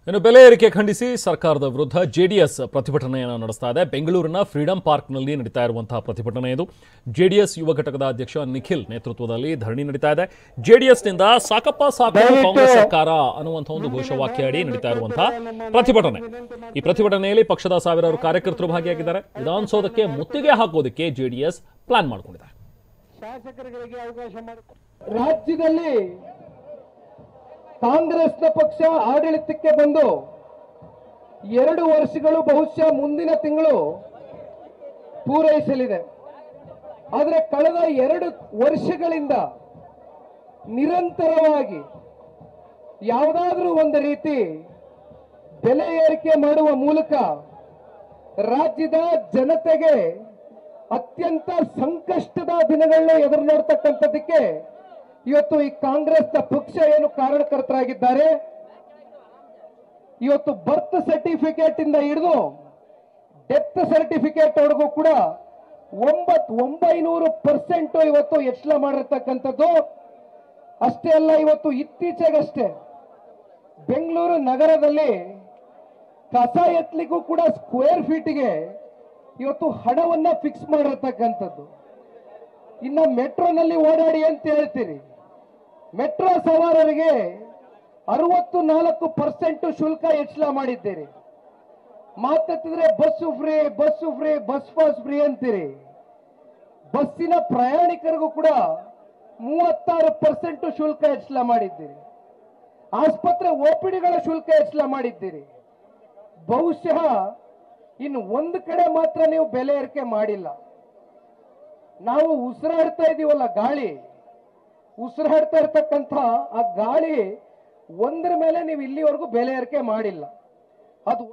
ಇನ್ನು ಬೆಲೆ ಏರಿಕೆ ಖಂಡಿಸಿ ಸರ್ಕಾರದ ವಿರುದ್ಧ ಜೆಡಿಎಸ್ ಪ್ರತಿಭಟನೆಯನ್ನು ನಡೆಸ್ತಾ ಇದೆ. ಬೆಂಗಳೂರಿನ ಫ್ರೀಡಂ ಪಾರ್ಕ್ನಲ್ಲಿ ನಡೀತಾ ಇರುವಂತಹ ಪ್ರತಿಭಟನೆ ಇದು. ಜೆಡಿಎಸ್ ಯುವ ಘಟಕದ ಅಧ್ಯಕ್ಷ ನಿಖಿಲ್ ನೇತೃತ್ವದಲ್ಲಿ ಧರಣಿ ನಡೀತಾ ಇದೆ. ಜೆಡಿಎಸ್ನಿಂದ ಸಾಕಪ್ಪ ಸಾಕು ಕಾಂಗ್ರೆಸ್ ಸರ್ಕಾರ ಅನ್ನುವಂಥ ಒಂದು ಘೋಷವಾಕ್ಯ ಅಡಿ ನಡೀತಾ ಇರುವಂತಹ ಪ್ರತಿಭಟನೆ. ಈ ಪ್ರತಿಭಟನೆಯಲ್ಲಿ ಪಕ್ಷದ ಸಾವಿರಾರು ಕಾರ್ಯಕರ್ತರು ಭಾಗಿಯಾಗಿದ್ದಾರೆ. ವಿಧಾನಸೌಧಕ್ಕೆ ಮುತ್ತಿಗೆ ಹಾಕೋದಕ್ಕೆ ಜೆಡಿಎಸ್ ಪ್ಲಾನ್ ಮಾಡಿಕೊಂಡಿದೆ. ರಾಜ್ಯದಲ್ಲಿ ಕಾಂಗ್ರೆಸ್ನ ಪಕ್ಷ ಆಡಳಿತಕ್ಕೆ ಬಂದು 2 ವರ್ಷಗಳು ಬಹುಶಃ ಮುಂದಿನ ತಿಂಗಳು ಪೂರೈಸಲಿದೆ. ಆದರೆ ಕಳೆದ 2 ವರ್ಷಗಳಿಂದ ನಿರಂತರವಾಗಿ ಯಾವುದಾದ್ರೂ ಒಂದು ರೀತಿ ಬೆಲೆ ಏರಿಕೆ ಮಾಡುವ ಮೂಲಕ ರಾಜ್ಯದ ಜನತೆಗೆ ಅತ್ಯಂತ ಸಂಕಷ್ಟದ ದಿನಗಳನ್ನ ಎದುರು ನೋಡ್ತಕ್ಕಂಥದ್ದಕ್ಕೆ ಇವತ್ತು ಈ ಕಾಂಗ್ರೆಸ್ನ ಪಕ್ಷ ಏನು ಕಾರಣಕರ್ತರಾಗಿದ್ದಾರೆ. ಇವತ್ತು ಬರ್ತ್ ಸರ್ಟಿಫಿಕೇಟ್ ಇಂದ ಹಿಡಿದು ಡೆತ್ ಸರ್ಟಿಫಿಕೇಟ್ ವರೆಗೂ ಕೂಡ 900% ಇವತ್ತು ಹೆಚ್ಚಳ ಮಾಡಿರ್ತಕ್ಕಂಥದ್ದು. ಅಷ್ಟೇ ಅಲ್ಲ, ಇವತ್ತು ಇತ್ತೀಚೆಗಷ್ಟೇ ಬೆಂಗಳೂರು ನಗರದಲ್ಲಿ ಕಸ ಎತ್ತಲಿಗೂ ಕೂಡ ಸ್ಕ್ವೇರ್ ಫೀಟ್ಗೆ ಇವತ್ತು ಹಣವನ್ನ ಫಿಕ್ಸ್ ಮಾಡಿರ್ತಕ್ಕಂಥದ್ದು. ಇನ್ನು ಮೆಟ್ರೋನಲ್ಲಿ ಓಡಾಡಿ ಅಂತ ಹೇಳ್ತೀರಿ, ಮೆಟ್ರೋ ಸವಾರರಿಗೆ 64% ಶುಲ್ಕ ಹೆಚ್ಚಳ ಮಾಡಿದ್ದೀರಿ. ಮಾತೆತ್ತಿದ್ರೆ bus free, bus free, bus pass free ಅಂತೀರಿ. ಬಸ್ಸಿನ ಪ್ರಯಾಣಿಕರಿಗೂ ಕೂಡ 36% ಶುಲ್ಕ ಹೆಚ್ಚಳ ಮಾಡಿದ್ದೀರಿ. ಆಸ್ಪತ್ರೆ OPDಗಳ ಶುಲ್ಕ ಹೆಚ್ಚಳ ಮಾಡಿದ್ದೀರಿ. ಬಹುಶಃ ಇನ್ನು ಒಂದು ಕಡೆ ಮಾತ್ರ ನೀವು ಬೆಲೆ ಏರಿಕೆ ಮಾಡಿಲ್ಲ. ನಾವು ಉಸಿರಾಡ್ತಾ ಇದೀವಲ್ಲ, ಗಾಳಿ ಉಸಿರಾಡ್ತಾ ಇರ್ತಕ್ಕಂಥ ಆ ಗಾಳಿ ಒಂದರ ಮೇಲೆ ನೀವು ಇಲ್ಲಿವರೆಗೂ ಬೆಲೆ ಏರಿಕೆ ಮಾಡಿಲ್ಲ. ಅದು